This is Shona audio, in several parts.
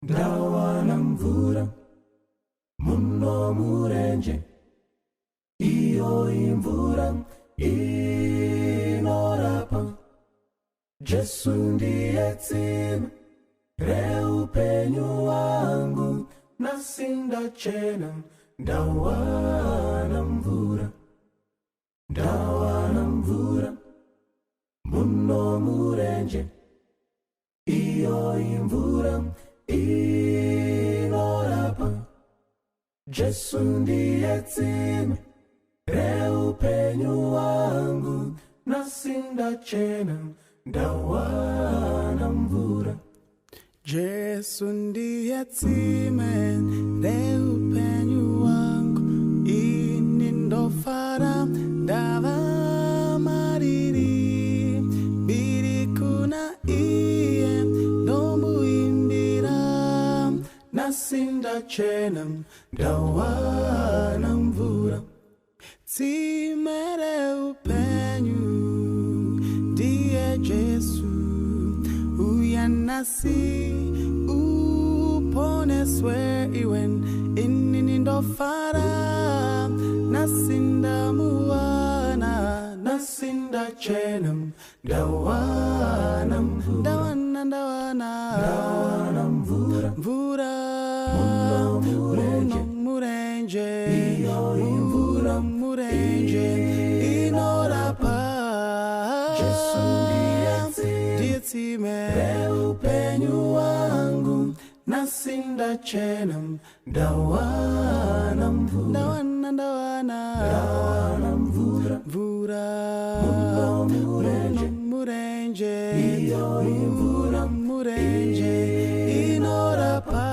ndawana mvura muno murenje, iyo imvura inorapa. Jesu ndiye tsime reupenyu wangu, nasi ndachena ndawana mvura, ndawana mvura muno murenje, iyo imvura inorapa. Jesu ndiye tsime reupenyu wangu, nasi ndachena ndawana mvura. Jesu ndiye tsime reupenyu wangu, ini ndofara ndava mariri, biri kuna iye ndomuimbira, nasi ndachena ndawana mvura. Tsime reupenyu ndiye Jesu, uya nasi uponeswe iwen, ini ndofara nasi ndamuwana, nasi ndachena ndawana mvura, ndawana mvura, mvura muno murenje, iyo imvura murenje inorapa. Jesu ndiye tsime reupenyu wangu, nasi ndachena ndawana mvura, ndawana mvura, muno murenje, iyo imvura murenje inorapa.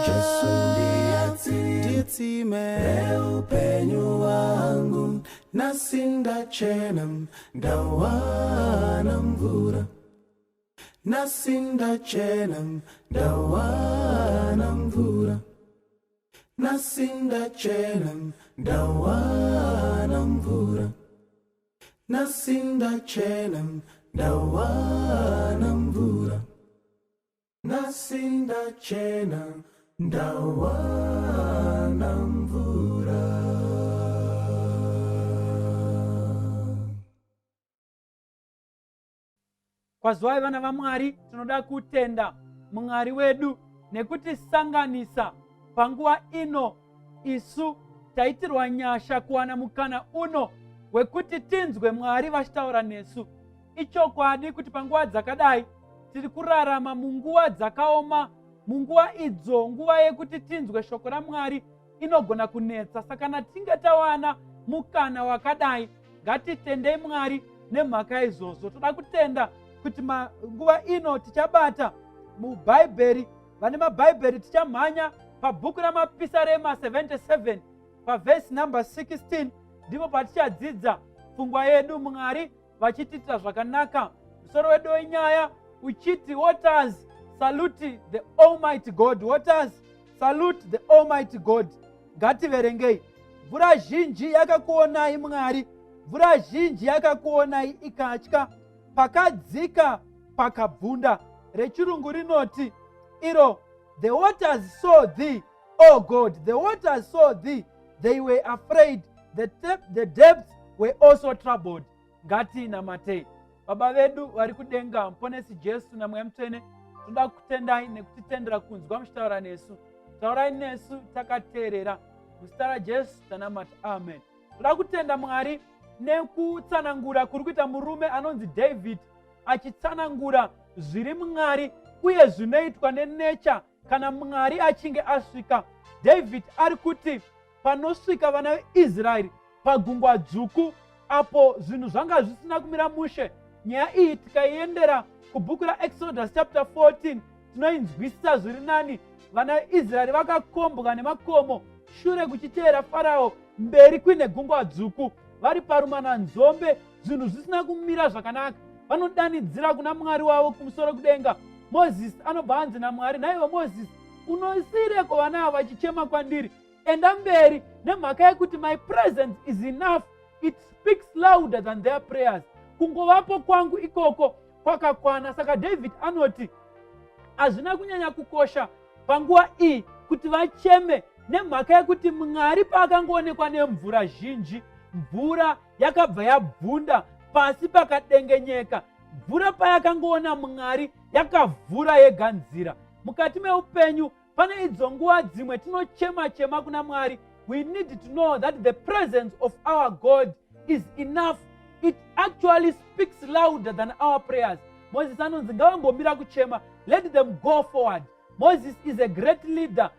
Jesu ndiye tsime reupenyu wangu, nasi ndachena ndawana mvura, nasi ndachena ndawana mvura, nasi ndachena ndawana mvura, nasi ndachena ndawana mvura, nasi ndachena ndawana mvura. Kwazwai vana vaMwari, tinoda kutenda Mwari wedu nekutisanganisa panguva ino. Isu taitirwa nyasha kuwana mukana uno wekuti tinzwe Mwari vachitaura nesu. Ichokwadi kuti panguva dzakadai tiri kurarama munguva dzakaoma. Munguva idzo, nguva yekuti tinzwe shoko raMwari inogona kunetsa. Saka kana tinge tawana mukana wakadai, ngatitendei Mwari nemhaka izvozvo. Toda kutenda kuti nguva ino tichabata mubhaibheri. Vane mabhaibheri tichamhanya pabhuku ramapisarema 77 pavhesi namba 16. Ndipo patichadzidza pfungwa yedu Mwari vachitiita zvakanaka. Musoro wedu wenyaya uchiti waters salute the Almighty God. Waters salute the Almighty God. Ngativerengei. Mvura zhinji yakakuonai Mwari, mvura zhinji yakakuonai ikatya, pakadzika pakabvunda. Rechirungu rinoti iro, the waters saw thee, O God, the waters saw thee, they were afraid, the depths were also troubled. Ngatinamatei. Baba vedu vari kudenga, Muponesi Jesu na Mweya Mutsvene, toda kutendai nekutitendera kunzwa muchitaura nesu. Taurai nesu takateerera. Muzita raJesu tanamata, amen. Toda kutenda Mwari nekutsanangura kuri kuita murume anonzi David, achitsanangura zviri Mwari uye zvinoitwa nenecha kana Mwari achinge asvika. David ari kuti panosvika vana veIsraeri pagungwa dzvuku, apo zvinhu zvanga zvisina kumira mushe. Nyaya iyi tikaiendera kubhuku raExodus chapter 14 tinoinzwisisa zviri nani. Vana veIsraeri vakakombwa nemakomo shure kuchiteera Farao mberi kuine gungwa dzvuku, vari parumana nzombe, zvinhu zvisina kumira zvakanaka. Vanodanidzira kuna Mwari wavo kumusoro kudenga. Mozisi anobva anzi naMwari, naiwe Mozisi, unosireko vana ava vachichema kwandiri? Enda mberi, nemhaka yekuti my presence is enough, it speaks louder than their prayers. Kungovapo kwangu ikoko kwakakwana. Saka David anoti, hazvina kunyanya kukosha panguva iyi kuti vacheme nemhaka yekuti Mwari paakangoonekwa nemvura zhinji, mvura yakabva yabvunda pasi pakadengenyeka, mvura payakangoona Mwari yakavhura yega nzira. Mukati meupenyu pane idzo nguva dzimwe tinochema kuna Mwari. We need to know that the presence of our God is enough. It actually speaks louder than our prayers. Moses anonzi ngavambomira kuchema, let them go forward. Moses is a great leader.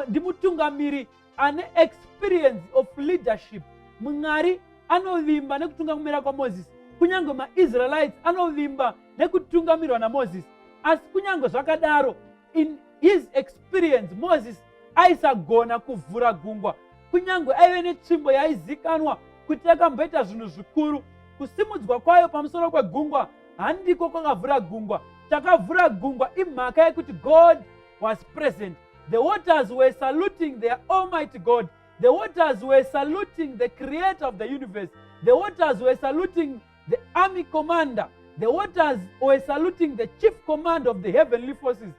Ndimutungamiri ane experience of leadership. Mwari anovimba nekutungamira kwa Moses. Kunyange maIsraelites anovimba nekutungamirwa naMoses. Asi kunyange zvakadaro, in his experience Moses aisagona kuvhura gungwa. Kunyange aive netsvimbo yaizikanwa kuti yakamboita zvinhu zvikuru. Kusimudzwa kwayo pamusoro kwegungwa handiko kwakavhura gungwa. Chakavhura gungwa imhaka yekuti God was present. The waters were saluting their Almighty God. The waters were saluting the creator of the universe. The waters were saluting the army commander. The waters were saluting the chief commander of the heavenly forces.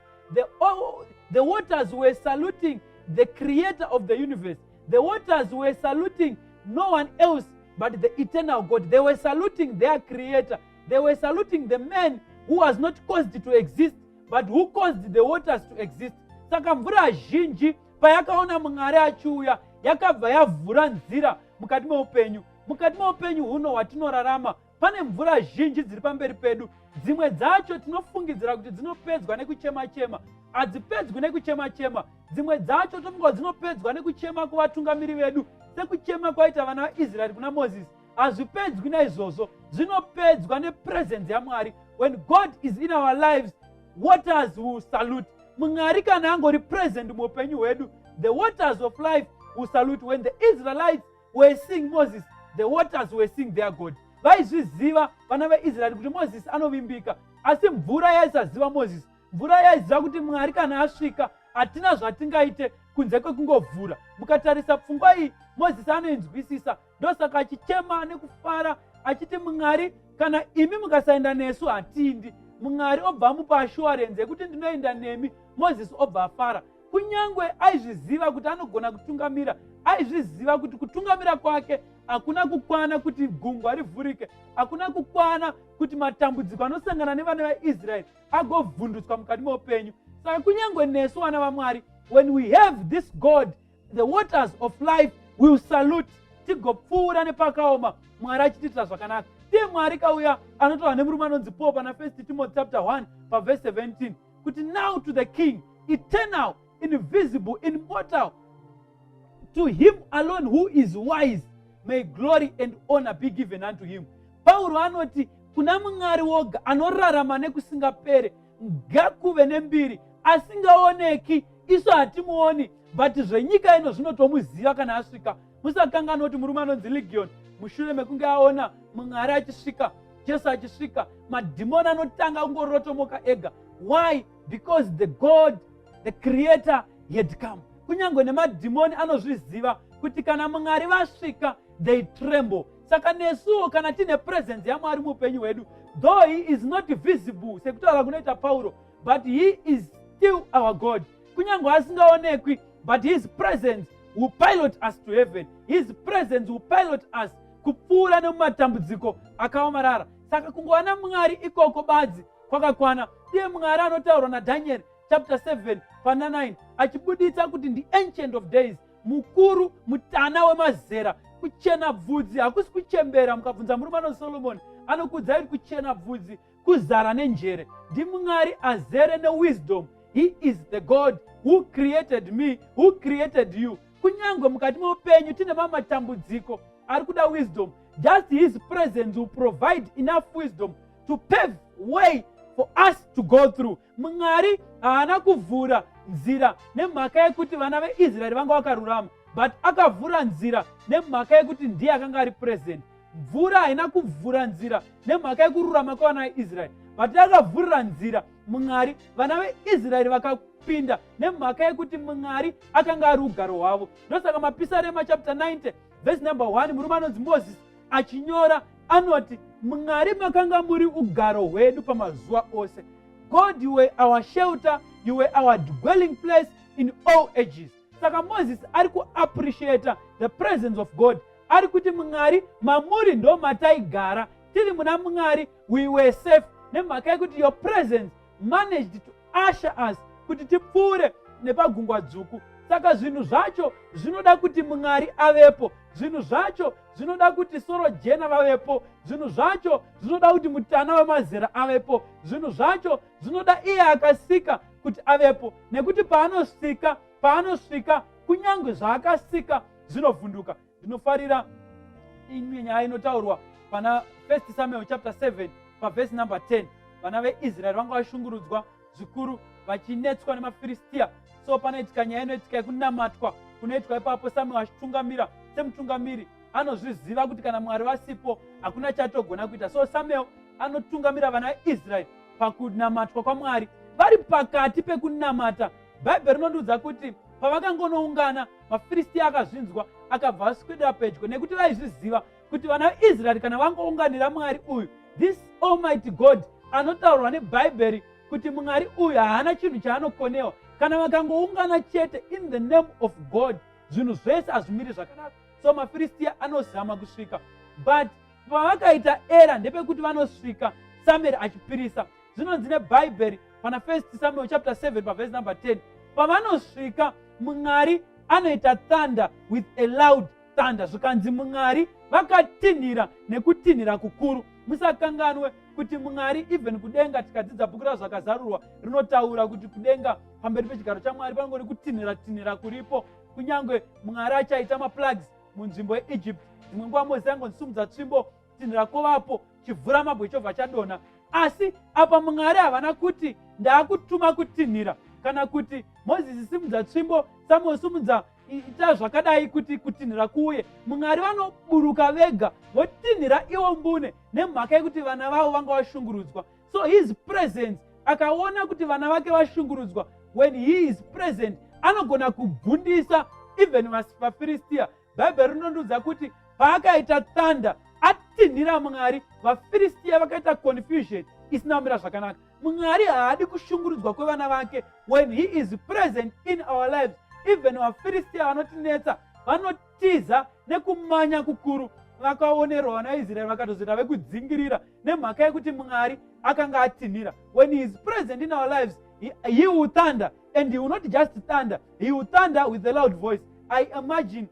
The waters were saluting the creator of the universe. The waters were saluting no one else but the eternal God. They were saluting their creator. They were saluting the man who was not caused to exist, but who caused the waters to exist. Saka mvura zhinji payakaona Mwari achiuya, yakabva yavhura nzira mukati meupenyu. Mukati meupenyu huno hwatinorarama pane mvura zhinji dziri pamberi pedu. Dzimwe dzacho tinofungidzira kuti dzinopedzwa nekuchema-chema. Hadzipedzwi nekuchema-chema. Dzimwe dzacho tofunga dzinopedzwa nekuchema kuvatungamiri vedu, sekuchema kwaita vana vaIsraeri kuna Moses. Hazvipedzwi naizvozvo, zvinopedzwa nepresence yaMwari. When God is in our lives, waters will salute. Mwari kana angori present muupenyu hwedu, the waters of life will salute. When the Israelites were seeing Moses, the waters were seeing their God. Vaizviziva vana veIsraeri kuti Moses anovimbika, asi mvura yaisaziva Moses. Mvura yaiziva kuti Mwari kana asvika hatina zvatingaite kunze kwekungovhura. Mukatarisa pfungwa iyi, Moses anoinzwisisa, ndosaka achichema nekufara achiti Mwari kana imi mukasaenda nesu hatindi. Mwari obva amupa assurance yekuti ndinoenda nemi. Moses obva afara. Kunyangwe aizviziva kuti anogona kutungamira, aizviziva kuti kutungamira kwake hakuna kukwana kuti gungwa rivhurike, hakuna kukwana kuti matambudziko anosangana nevana vaIsraeri agovhundutswa mukati meupenyu. Saka kunyangwe nesu vana vaMwari, when we have this God, the waters of life will salute. Tigopfuura nepakaoma, Mwari achitiitira zvakanaka. Tiye Mwari kauya anotaura nemurume anonzi Paul pana 1 Timothy chapter 1 verse 17 kuti now to the King, eternal, invisible, immortal, to him alone who is wise, may glory and honor be given unto him. Pauro anoti kuna Mwari woga anorarama nekusingapere, ngakuve nembiri, asingaoneki, isu hatimuoni, but zvenyika ino zvinotomuziva kana asvika. Musakangana kuti murume anonzi Legion, mushure mekunge aona Mwari achisvika, Jesu achisvika, madhimoni anotanga kungorotomoka ega. Why? Because the God, the creator, had come. Kunyange nemadhimoni anozviziva kuti kana Mwari vasvika, they tremble. Saka nesuwo kana tine presence yaMwari muupenyu hwedu, though he is not visible, sekutaura kunoita Pauro, but he is still our God. Kunyange asingaonekwi, but his presence will pilot us to heaven. His presence will pilot us kupfuura nemumatambudziko akaomarara. Saka kungowana Mwari ikoko badzi kwakakwana. Ndiye Mwari anotaurwa naDaniel chapter 7 pana 9 achibuditsa kuti ndi ancient of days, mukuru, mutana wemazera, kuchena bvudzi, hakusi kuchembera. Mukabvunza murume anonzi Solomoni, anokudzai kuchena bvudzi, kuzara nenjere. Ndi Mwari azere newisdom. He is the God who created me, who created you. Kunyange mukati meupenyu tine matambudziko ari kuda wisdom. Just his presence will provide enough wisdom to pave way for us to go through. Mwari haana kuvhura nzira nemhaka yekuti vana veIsraeri vanga vakarurama, but akavhura nzira nemhaka yekuti ndiye akanga ari present. Mvura haina kuvhura nzira nemhaka yekururama kwavana veIsraeri, but akavhurira nzira Mwari, vana veIsraeri vakapinda nemhaka yekuti Mwari akanga ari ugaro hwavo. Ndosaka mapisarema chapter 90 verse number 1, murume anonzi Moses achinyora anoti, Mwari makanga muri ugaro hwedu pamazuva ose. God, you were our shelter, you were our dwelling place in all ages. Saka Moses ari kuappreciate the presence of God. Ari kuti Mwari mamuri ndo mataigara. Tiri muna Mwari we were safe. Nemhaka yekuti your presence managed to usher us kuti tipfuure nepagungwa dzvuku. Saka zvinhu zvacho zvinoda kuti Mwari avepo. Zvinhu zvacho zvinoda kuti Soro Jena vavepo. Zvinhu zvacho zvinoda kuti mutana wemazera avepo. Zvinhu zvacho zvinoda iye akasika kuti avepo. Nekuti paanosvika kunyange zvaakasika zvinovhunduka. Ndinofarira imwe nyaya inotaurwa pana 1 Samuel chapter 7 paverse number 10. Vana veIsraeri vanga vashungurudzwa zvikuru vachinetswa nemaFiristia. So panoitika nyaya inoitika yekunamatwa kunoitwa ipapo. Samuel achitungamira semutungamiri anozviziva kuti kana Mwari vasipo hakuna chatogona kuita. So Samuel anotungamira vana veIsraeri pakunamatwa kwaMwari. Vari pakati pekunamata, Bhaibheri rinondiudza kuti pavakangonoungana maFiristia akazvinzwa akabva aswedera pedyo, nekuti vaizviziva kuti vana veIsraeri kana vangounganira Mwari uyu, this Almighty God anotaurwa neBhaibheri kuti Mwari uyu haana chinhu chaanokonewa. Kana vakangoungana chete in the name of God, zvinhu zvese hazvimiri zvakanaka. So maFiristia anozama kusvika, but pavakaita era ndepekuti vanosvika Samuel achipirisa. Zvinonzi neBhaibheri pana 1 Samuel chapter 7 paverse number 10, pavanosvika Mwari anoita thunder with a loud thunder. Zvikanzi Mwari vakatinhira nekutinhira kukuru. Musakanganwe kuti Mwari even kudenga, tikadzidza bhuku razvakazarurwa rinotaura kuti kudenga pamberi pechigaro chaMwari panongori kutinhira kuripo. Kunyange Mwari achaita maplugs munzvimbo yeEgypt, dzimwe nguva Mozisi angosimudza tsvimbo, kutinhira kwovapo, chivhura mabwe chobva chadonha. Asi apa Mwari havana kuti ndaakutuma kutinhira, kana kuti Mozisi simudza tsvimbo, Samuel simudza ita zvakadai kuti kutinhira kuuye. Mwari vanoburuka vega votinhira ivo mbune nemhaka yekuti vana vavo vanga vashungurudzwa. So his presence, akaona kuti vana vake vashungurudzwa, when he is present anogona kugundisa even vaFiristia. Bhaibheri rinondiudza kuti paakaita thunder atinhira Mwari, vaFiristia vakaita confusion isina kumira zvakanaka. Mwari haadi kushungurudzwa kwevana vake when he is present in our lives. Even vaFiristia vanotinetsa vanotiza nekumanya kukuru. Vakaonerwa vana veIsraeri vakatozoita vekudzingirira nemhaka yekuti Mwari akanga atinhira. When he is present in our lives, he will thunder, and he will not just thunder, he will thunder with a loud voice. I imagine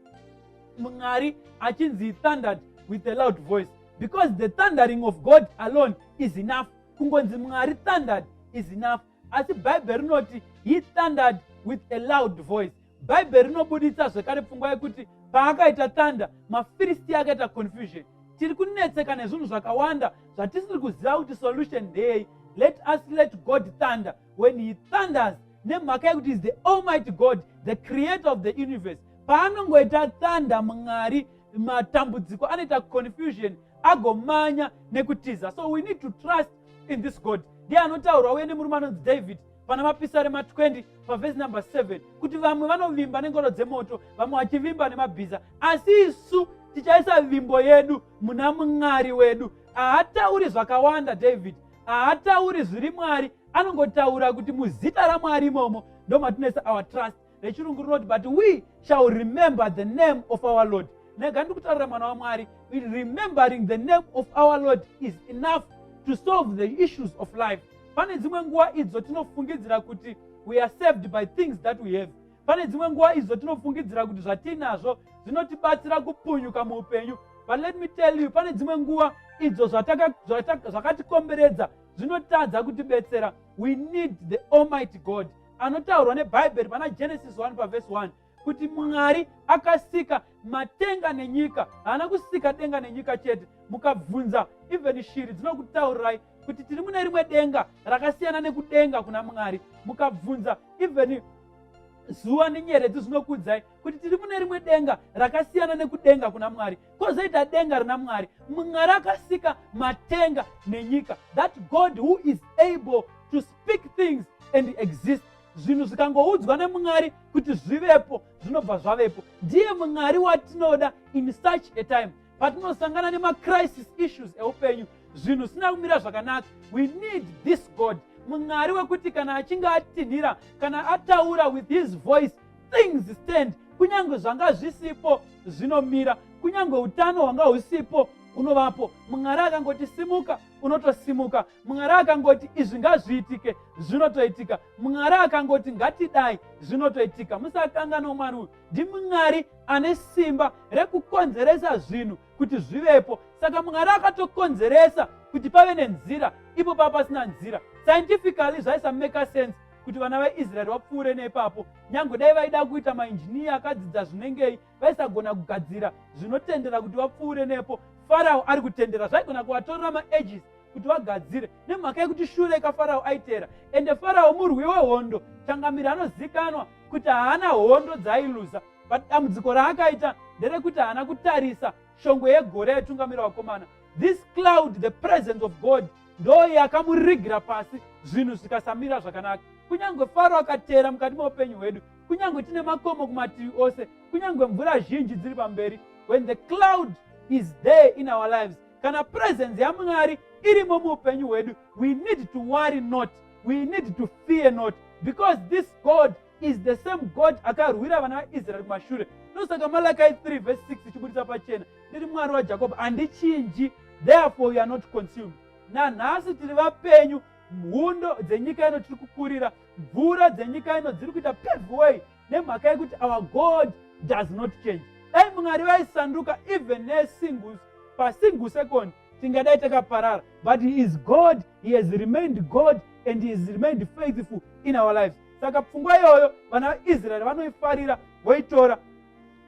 Mwari achinzi he thundered with a loud voice, because the thundering of God alone is enough. Kungonzi Mwari thundered is enough. Asi Bhaibheri rinoti he thundered with a loud voice. Bhaibheri rinobuditsa zvekare pfungwa yekuti paakaita thunder maFiristia akaita confusion. Tiri kunetseka nezvinhu zvakawanda zvatisiri kuziva kuti solution ndei. Let us let God thunder. When he thunders, nemhaka yekuti is the Almighty God, the creator of the universe. Paanongoita thunder Mwari, matambudziko anoita confusion, agomanya nekutiza. So we need to trust in this God. Ndiye anotaurwa uye nemurume anonzi David pana mapisarema 20 paverse number 7 kuti vamwe vanovimba nengoro dzemoto, vamwe vachivimba nemabhiza, asi isu tichaisa vimbo yedu muna Mwari wedu. Haatauri zvakawanda David, haatauri zviri Mwari, anongotaura kuti muzita raMwari imomo ndo matinoisa our trust. Rechirungu rinoti but we shall remember the name of our Lord. Nega ndikutaura mwana waMwari, remembering the name of our Lord is enough to solve the issues of life. Pane dzimwe nguva idzo tinofungidzira kuti we are saved by things that we have. Pane dzimwe nguva idzo tinofungidzira kuti zvatinazvo zvinotibatsira kupunyuka muupenyu. But let me tell you, pane dzimwe nguva idzo zvakatikomberedza zvinotadza kutibetsera. We need the Almighty God. Anotaurwa neBhaibheri pana Genesis 1 paverse 1 kuti Mwari akasika matenga nenyika. Haana kusika denga nenyika chete. Mukabvunza even shiri dzinokutaurirai kuti tiri mune rimwe denga rakasiyana nekudenga kuna Mwari. Mukabvunza even zuva nenyeredzi zvinokuudzai kuti tiri mune rimwe denga rakasiyana nekudenga kuna Mwari. Kwozoita denga rina Mwari. Mwari akasika matenga nenyika. That God who is able to speak things and exist. Zvinhu zvikangoudzwa neMwari kuti zvivepo, zvinobva zvavepo. Ndiye Mwari watinoda in such a time. Patinosangana nemacrisis issues eupenyu, zvinhu zvisina kumira zvakanaka. We need this God. Mwari wekuti kana achinge atinhira, kana ataura with his voice, things stand. Kunyange zvanga zvisipo zvinomira, kunyange utano hwanga husipo hunovapo. Mwari akangoti simuka, unotosimuka. Mwari akangoti izvi ngazviitike, zvinotoitika. Mwari akangoti ngatidai, zvinotoitika. Musakangana Mwari uyu ndiMwari ane simba rekukonzeresa zvinhu kuti zvivepo. Saka Mwari akatokonzeresa kuti pave nenzira ipo pasina nzira. Scientifically zvaisameka sense kuti vana veIsraeri vapfuure neipapo. Nyange dai vaida kuita mainjiniya akadzidza zvinengei, vaisagona kugadzira zvinotendera kuti vapfuure nepo. Farao ari kutendera, zvaigona kuvatorera maages kuti vagadzire, nemhaka yekuti shure kaFarao aitera. Ende Farao murwi wehondo, changamire anozikanwa kuti haana hondo dzailuza. Dambudziko raakaita nderekuti haana kutarisa shongwe yegore yetungamira vakomana. This cloud, the presence of God, ndo yakamurigira pasi, zvinhu zvikasamira zvakanaka. Kunyange Farao akatera mukati meupenyu hwedu, kunyange tine makomo kumativi ose, kunyange mvura zhinji dziri pamberi, when the cloud is there in our lives, kana presence yaMwari irimo muupenyu hwedu, we need to worry not, we need to fear not, because this God is the same God akarwira vana vaIsraeri kumashure. Nosaka Malachi 3 verse 6 ichibudisa pachena, ndiri Mwari waJakobo, handichinji, therefore we are not consumed. Nanhasi tiri vapenyu, hundo dzenyika ino tiri kukurira, mvura dzenyika ino dziri kuita pave way, nemhaka yekuti our God does not change. Dai Mwari vaisanduka even pasingle second, tingadai takaparara. But he is God, he has remained God, and he has remained faithful in our lives. Saka pfungwa iyoyo vana vaIsraeri vanoifarira, voitora.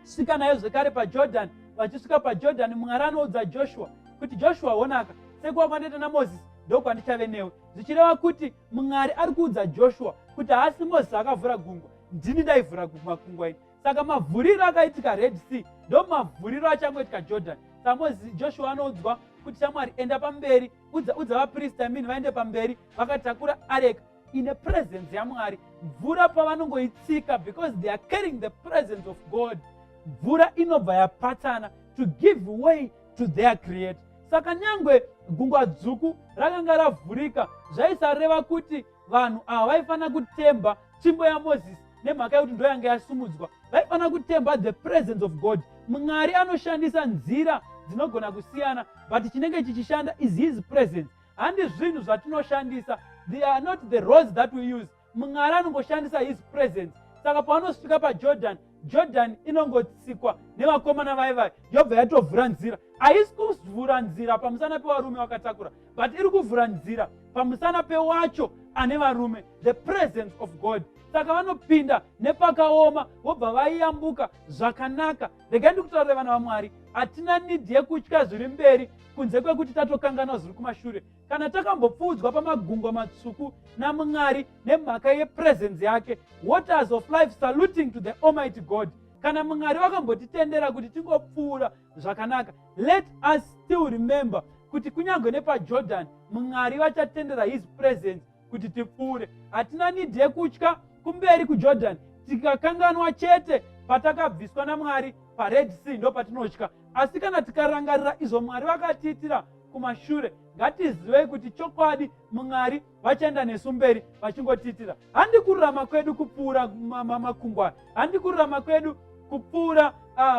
Svika nayo zvekare paJordan, vachisvika paJordan, Mwari anoudza Joshua kuti Joshua honaka, sekuva kwandaita naMozisi ndokwandichave newe. Zvichireva kuti Mwari ari kuudza Joshua kuti haasi Mozisi akavhura gungwa, ndini ndaivhura gungwa ini. Saka mavhuriro akaitika Red Sea ndo mavhuriro achangoitika Jordan. Saka Joshua anoudzwa kuti shamwari, enda pamberi, udza vaprista imini vaende pamberi vakatakura areka ine presence yaMwari. Mvura pavanongoitsika, because they are carrying the presence of God, mvura inobva yapatana to give way to their creator. Saka nyangwe gungwa dzvuku rakanga ravhurika, zvaisareva kuti vanhu ava vaifana kutemba tsvimbo yaMozisi nemhaka yekuti ndo yanga yasumudzwa. Vaifana kutemba the presence of God. Mwari anoshandisa nzira dzinogona kusiyana, but chinenge chichishanda is his presence. Handi zvinhu zvatinoshandisa, they are not the roads that we use. Mwari anongoshandisa his presence. Saka pavanosvika paJordan, Jordan inongotsikwa nevakomana vaivai, yobva yatovhura nzira. Haisi kuvhura nzira pamusana pevarume vakatakura, but iri kuvhura nzira pamusana pewacho ane varume, the presence of God. Saka vanopinda nepakaoma, vobva vaiyambuka zvakanaka. Regai ndikutaurire vana vaMwari, hatina nidhi yekutya zviri mberi kunze kwekuti tatokangana zviri kumashure. Kana takambopfuudzwa pamagungwa matsvuku naMwari nemhaka yepresence yake, waters of life saluting to the Almighty God, kana Mwari vakambotitendera kuti tingopfuura zvakanaka, let us still remember kuti kunyange nepaJordan Mwari vachatendera his presence kuti tipfuure. Hatina nidhi yekutya kumberi kuJordan. Tikakanganwa chete patakabviswa naMwari paRed Sea ndo patinotya. Asi kana tikarangarira izvo Mwari vakatiitira kumashure, ngatizivei kuti chokwadi Mwari vachaenda nesu mberi vachingotiitira. Handi kururama kwedu kupfuura makungwa, handi kururama kwedu kupfuura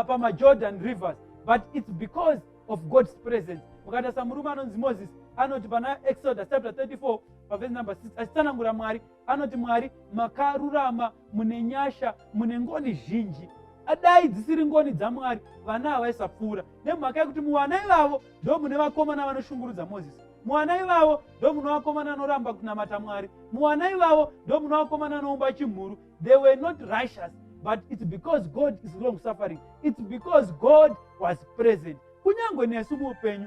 pamaJordan rivers, but it's because of God's presence. Mukatarisa murume anonzi Moses anoti pana Exodus chapter 34 verse number 6, achitsanangura Mwari anoti, Mwari makarurama, mune nyasha, mune ngoni zhinji. Adai dzisiri ngoni dzaMwari, vana havaisapfuura, nemhaka yekuti muwana ivavo ndo mune vakomana vanoshungurudza Mozisi. Muwana ivavo ndo muno vakomana vanoramba kunamata Mwari. Muwana ivavo ndo muno vakomana vanoumba chimhuru. They were not righteous, but it's because God is long suffering. It's because God was present. Kunyange nesu muupenyu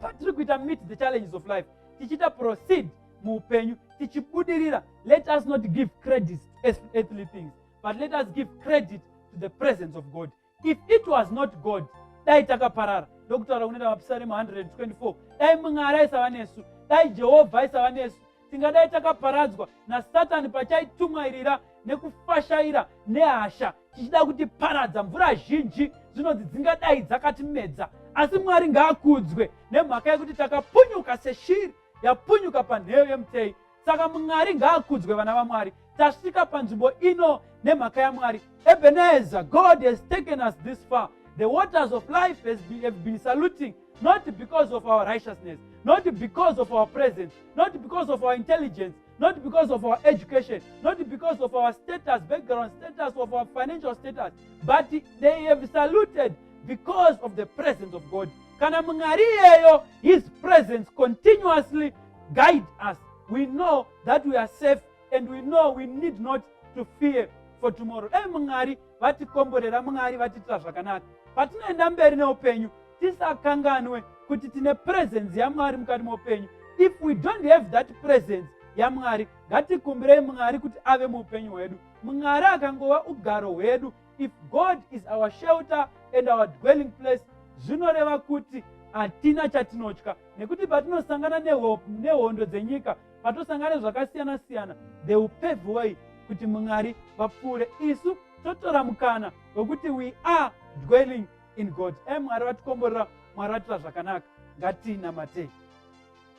patiri kuita meet the challenges of life, tichita proceed muupenyu, tichibudirira, let us not give credit to earthly things, but let us give credit to the presence of God. If it was not God, dai takaparara. Ndokutaura kunoita maPsalm 124, dai Mwari aisava nesu, dai Jehovha aisava nesu, tingadai takaparadzwa naSatani pachaitumwairira nekufashaira nehasha, tichida kutiparadza. Mvura zhinji dzinodzi dzingadai dzakatimedza, asi Mwari ngaakudzwe nemhaka yekuti takapunyuka seshiri yapunyuka panheyo yemuteyi. saka Mwari ngaakudzwe vana vaMwari. Tasvika panzvimbo ino nemhaka yaMwari. Ebenezer, God has taken us this far. The waters of life have been saluting, not because of our righteousness, not because of our presence, not because of our intelligence, not because of our education, not because of our status, background status, of our financial status, but they have saluted because of the presence of God. Kana Mwari yeyo, his presence continuously guide us. We know that we are safe and we know we need not to fear for tomorrow. Mwari vatikomborera, Mwari vatitira zvakanaka. Patinoenda mberi neupenyu, tisakanganwe kuti tine presence yaMwari mukati muupenyu. If we don't have that presence yaMwari, ngatikumbirei Mwari kuti ave muupenyu hwedu. Mwari akangova ugaro hwedu. If God is our shelter and our dwelling place, zvinoreva kuti hatina chatinotya, nekuti patinosangana nehondo dzenyika, patinosangana zvakasiyana siyana, they will pave way kuti Mwari vapfuure. Isu totora mukana wekuti we are dwelling in God. Mwari vatikomborera, Mwari vatira zvakanaka, ngatinamatei.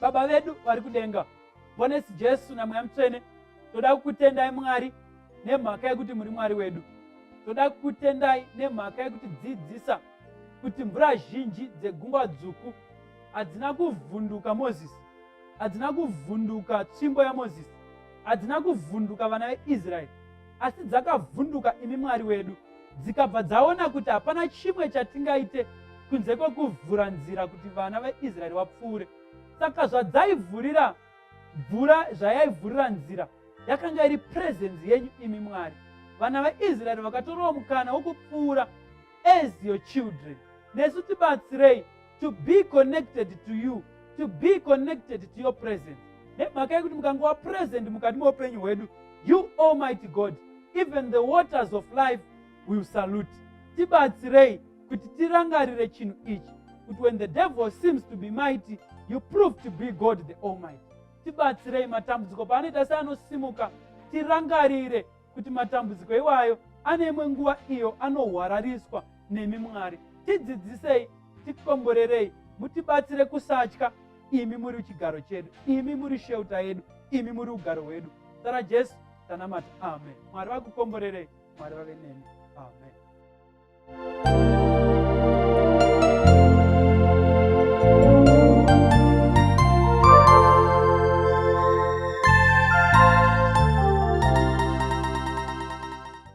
Baba vedu vari kudenga, ponesi Jesu naMweya Mutsvene, toda kukutendai Mwari nemhaka yekuti muri Mwari wedu. Toda kukutendai nemhaka yekutidzidzisa kuti mvura zhinji dzegungwa dzvuku hadzina kuvhunduka Mozisi, hadzina kuvhunduka tsvimbo yaMozisi, hadzina kuvhunduka vana veIsraeri, asi dzakavhunduka imi Mwari wedu, dzikabva dzaona kuti hapana chimwe chatingaite kunze kwekuvhura nzira kuti vana veIsraeri vapfuure. Saka zvadzaivhurira mvura, zvayaivhurira nzira, yakanga iri presence yenyu imi Mwari. Vana veIsraeri vakatorawo mukana wokupfuura as your children. Nesu tibatsirei to be connected to you, to be connected to your presence. Nemhaka yekuti mukangova present mukati muupenyu hwedu, you Almighty God, even the waters of life will salute. Tibatsirei kuti tirangarire chinhu ichi, kuti when the devil seems to be mighty, you prove to be God the Almighty. Tibatsirei matambudziko paanoita seanosimuka, tirangarire kuti matambudziko iwayo ane imwe nguva iyo anohwarariswa nemi Mwari. Tidzidzisei, tikomborerei, mutibatsire kusatya. Imi muri chigaro chedu, imi muri shelter yedu, imi muri ugaro hwedu. Sara Jesu tanamata, amen. Mwari vakukomborerei, Mwari vave nemi, amen.